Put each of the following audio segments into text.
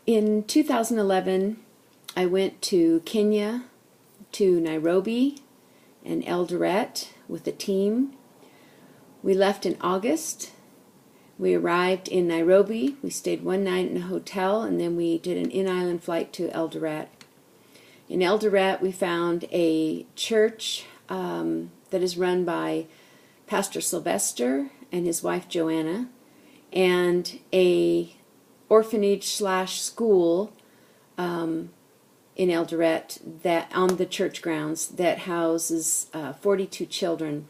In 2011, I went to Kenya, to Nairobi and Eldoret with a team. We left in August. We arrived in Nairobi. We stayed one night in a hotel, and then we did an in-island flight to Eldoret. In Eldoret, we found a church that is run by Pastor Sylvester and his wife Joanna, and a orphanage/school in Eldoret that on the church grounds that houses 42 children.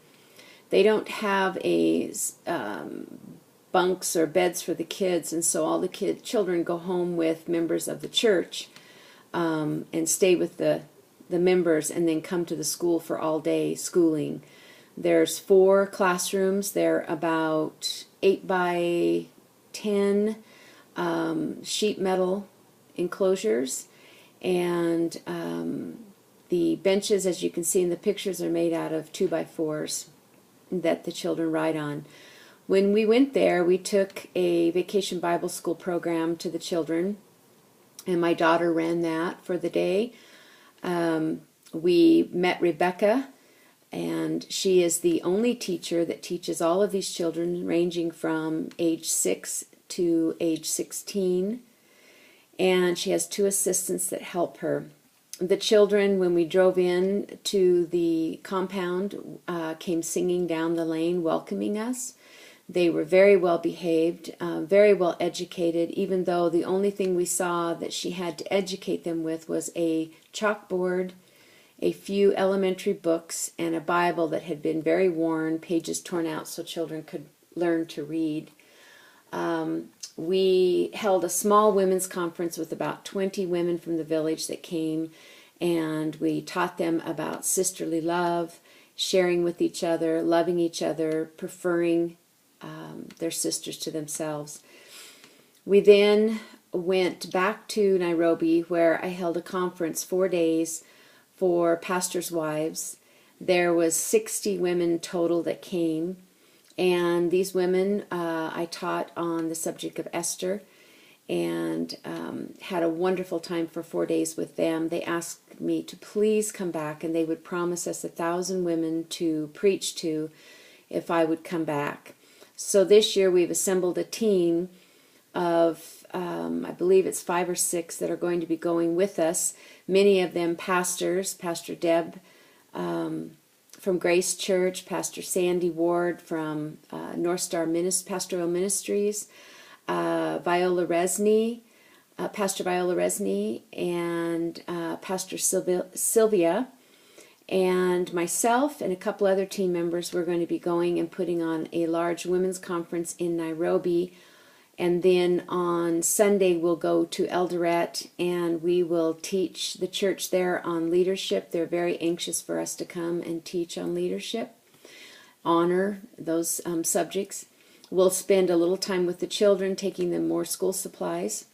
They don't have a bunks or beds for the kids, and so all the children go home with members of the church and stay with the members, and then come to the school for all day schooling. There's 4 classrooms. They're about 8 by 10 sheet metal enclosures, and the benches, as you can see in the pictures, are made out of 2 by 4s that the children ride on. When we went there, we took a Vacation Bible School program to the children, and my daughter ran that for the day. We met Rebecca, and she is the only teacher that teaches all of these children ranging from age 6 to age 16, and she has 2 assistants that help her. The children, when we drove in to the compound, came singing down the lane welcoming us. They were very well behaved, very well educated, even though the only thing we saw that she had to educate them with was a chalkboard, a few elementary books, and a Bible that had been very worn, pages torn out so children could learn to read. We held a small women's conference with about 20 women from the village that came, and we taught them about sisterly love, sharing with each other, loving each other, preferring their sisters to themselves. We then went back to Nairobi, where I held a conference 4 days for pastors' wives. There was 60 women total that came, and these women I taught on the subject of Esther, and had a wonderful time for 4 days with them. They asked me to please come back, and they would promise us 1,000 women to preach to if I would come back. So this year we've assembled a team of, I believe it's 5 or 6 that are going to be going with us. Many of them pastors, Pastor Deb from Grace Church, Pastor Sandy Ward from North Star Pastoral Ministries, Viola Resney, Pastor Viola Resney, and Pastor Sylvia, and myself and a couple other team members. We're going to be going and putting on a large women's conference in Nairobi, and then on Sunday we'll go to Eldoret and we will teach the church there on leadership. They're very anxious for us to come and teach on leadership, honor, those subjects. We'll spend a little time with the children, taking them more school supplies,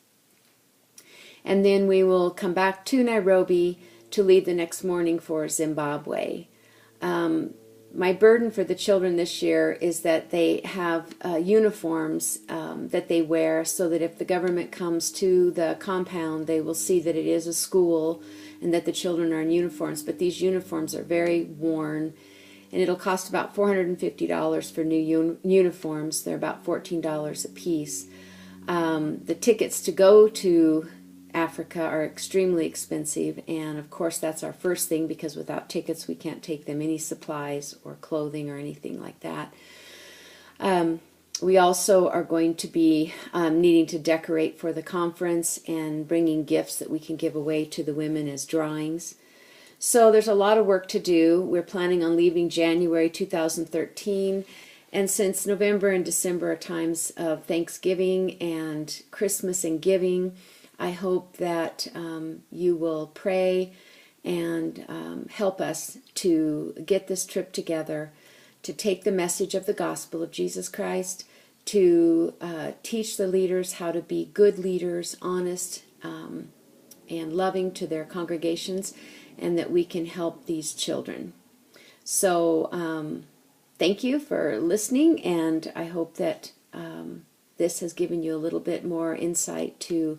and then we will come back to Nairobi to leave the next morning for Zimbabwe. My burden for the children this year is that they have uniforms that they wear, so that if the government comes to the compound, they will see that it is a school and that the children are in uniforms. But these uniforms are very worn, and it'll cost about $450 for new uniforms. They're about $14 a piece. The tickets to go to Africa are extremely expensive, and of course that's our first thing, because without tickets we can't take them any supplies or clothing or anything like that. We also are going to be needing to decorate for the conference and bringing gifts that we can give away to the women as drawings. So there's a lot of work to do. We're planning on leaving January 2013, and since November and December are times of Thanksgiving and Christmas and giving, I hope that you will pray and help us to get this trip together, to take the message of the gospel of Jesus Christ, to teach the leaders how to be good leaders, honest and loving to their congregations, and that we can help these children. So thank you for listening, and I hope that this has given you a little bit more insight to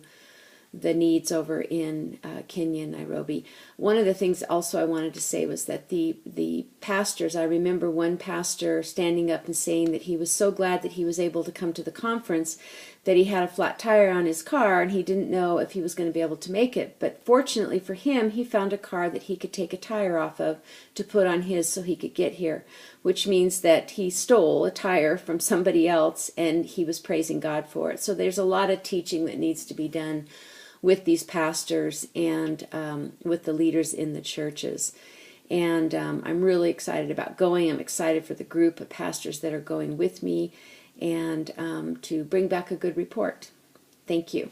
the needs over in Kenya and Nairobi. One of the things also I wanted to say was that the pastors, I remember one pastor standing up and saying that he was so glad that he was able to come to the conference, that he had a flat tire on his car and he didn't know if he was going to be able to make it. But fortunately for him, he found a car that he could take a tire off of to put on his so he could get here, which means that he stole a tire from somebody else and he was praising God for it. So there's a lot of teaching that needs to be done with these pastors and with the leaders in the churches. And I'm really excited about going. I'm excited for the group of pastors that are going with me and to bring back a good report. Thank you.